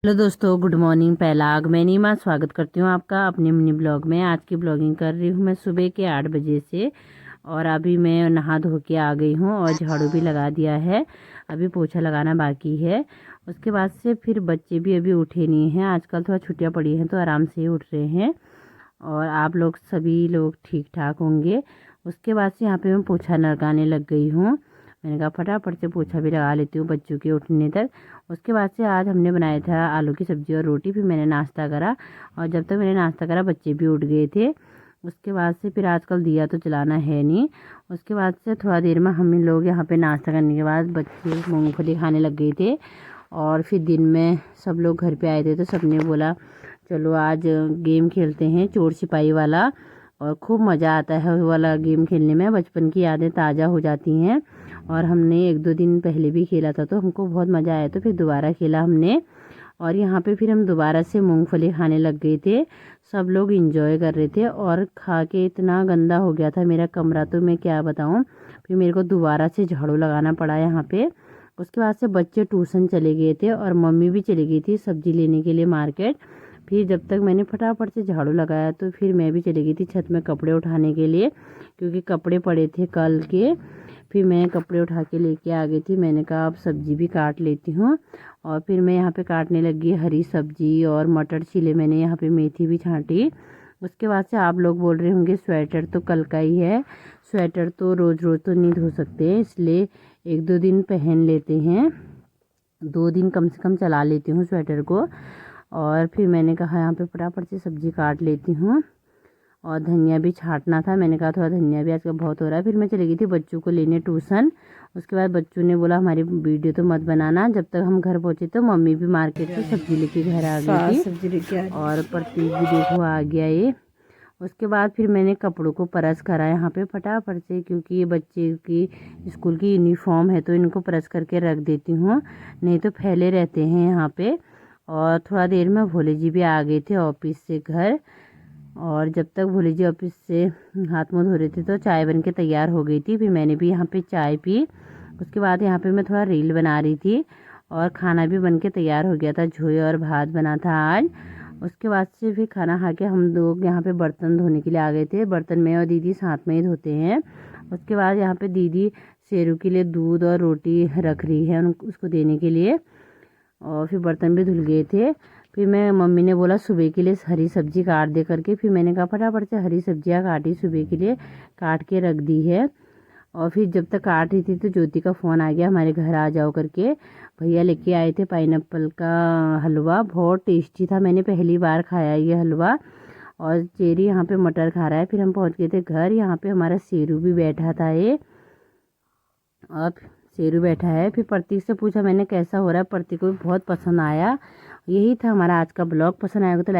Hello दोस्तों, good morning. पहलाग मैं नीमा स्वागत करती हूँ आपका अपने मिनी ब्लॉग में। आज की ब्लॉगिंग कर रही हूँ मैं सुबह के 8 बजे से। और अभी मैं नहा धो के आ गई हूँ और झाड़ू भी लगा दिया है। अभी पोछा लगाना बाकी है। उसके बाद से फिर बच्चे भी अभी उठे नहीं हैं। आजकल थोड़ा छुट्टियाँ पड़ी हैं तो आराम से ही उठ रहे हैं। और आप लोग सभी लोग ठीक ठाक होंगे। उसके बाद से यहाँ पे मैं पोछा लगाने लग गई हूँ। मैंने कहा फटाफट से पोछा भी लगा लेती हूँ बच्चों के उठने तक। उसके बाद से आज हमने बनाया था आलू की सब्ज़ी और रोटी। फिर मैंने नाश्ता करा और जब तक मैंने नाश्ता करा बच्चे भी उठ गए थे। उसके बाद से फिर आजकल दिया तो चलाना है नहीं। उसके बाद से थोड़ा देर में हम लोग यहाँ पे नाश्ता करने के बाद बच्चे मूँगफली खाने लग गए थे। और फिर दिन में सब लोग घर पे आए थे तो सबने बोला चलो आज गेम खेलते हैं, चोर सिपाही वाला। और खूब मज़ा आता है वो वाला गेम खेलने में। बचपन की यादें ताज़ा हो जाती हैं। और हमने 1-2 दिन पहले भी खेला था तो हमको बहुत मज़ा आया तो फिर दोबारा खेला हमने। और यहाँ पे फिर हम दोबारा से मूंगफली खाने लग गए थे। सब लोग इंजॉय कर रहे थे और खा के इतना गंदा हो गया था मेरा कमरा तो मैं क्या बताऊँ। फिर मेरे को दोबारा से झाड़ू लगाना पड़ा यहाँ पे। उसके बाद से बच्चे ट्यूशन चले गए थे और मम्मी भी चली गई थी सब्ज़ी लेने के लिए मार्केट। फिर जब तक मैंने फटाफट से झाड़ू लगाया तो फिर मैं भी चली गई थी छत में कपड़े उठाने के लिए, क्योंकि कपड़े पड़े थे कल के। फिर मैं कपड़े उठा के लेके आ गई थी। मैंने कहा अब सब्ज़ी भी काट लेती हूँ। और फिर मैं यहाँ पे काटने लगी हरी सब्ज़ी और मटर छिले मैंने, यहाँ पे मेथी भी छांटी। उसके बाद से आप लोग बोल रहे होंगे स्वेटर तो कल का ही है। स्वेटर तो रोज़ रोज़ तो नहीं धो सकते हैं, इसलिए 1-2 दिन पहन लेते हैं। 2 दिन कम से कम चला लेती हूँ स्वेटर को। और फिर मैंने कहा यहाँ पे फटाफट से सब्ज़ी काट लेती हूँ। और धनिया भी छांटना था, मैंने कहा थोड़ा धनिया भी आजकल बहुत हो रहा है। फिर मैं चली गई थी बच्चों को लेने ट्यूशन। उसके बाद बच्चों ने बोला हमारी वीडियो तो मत बनाना। जब तक हम घर पहुँचे तो मम्मी भी मार्केट से सब्ज़ी लेके घर आ गई थी। सब्जी लेके आ और प्रतीक भी देखो आ गया ये। उसके बाद फिर मैंने कपड़ों को प्रेस करा यहाँ पे फटाफट से, क्योंकि ये बच्चे की स्कूल की यूनिफॉर्म है तो इनको प्रेस करके रख देती हूँ, नहीं तो फैले रहते हैं यहाँ पे। और थोड़ा देर में भोले जी भी आ गए थे ऑफिस से घर। और जब तक भोले जी ऑफिस से हाथ मुँह धो रहे थे तो चाय बन के तैयार हो गई थी। फिर मैंने भी यहाँ पे चाय पी। उसके बाद यहाँ पे मैं थोड़ा रील बना रही थी और खाना भी बन के तैयार हो गया था। झोए और भात बना था आज। उसके बाद से फिर खाना खा के हम लोग यहाँ पे बर्तन धोने के लिए आ गए थे। बर्तन मैं और दीदी साथ में ही धोते हैं। उसके बाद यहाँ पे दीदी शेरू के लिए दूध और रोटी रख रही है उसको देने के लिए। और फिर बर्तन भी धुल गए थे। फिर मैं मम्मी ने बोला सुबह के लिए हरी सब्जी काट दे करके। फिर मैंने कहा फटाफट से हरी सब्जियां काटी सुबह के लिए, काट के रख दी है। और फिर जब तक काट रही थी तो ज्योति का फ़ोन आ गया हमारे घर आ जाओ करके। भैया लेके आए थे पाइनएप्पल का हलवा, बहुत टेस्टी था, मैंने पहली बार खाया ये हलवा। और चेरी यहाँ पे मटर खा रहा है। फिर हम पहुँच गए थे घर। यहाँ पे हमारा शेरू भी बैठा था ये। और शेरू बैठा है। फिर प्रतीक से पूछा मैंने कैसा हो रहा है। प्रतीक को भी बहुत पसंद आया। यही था हमारा आज का ब्लॉग। पसंद आएगा तो लाइक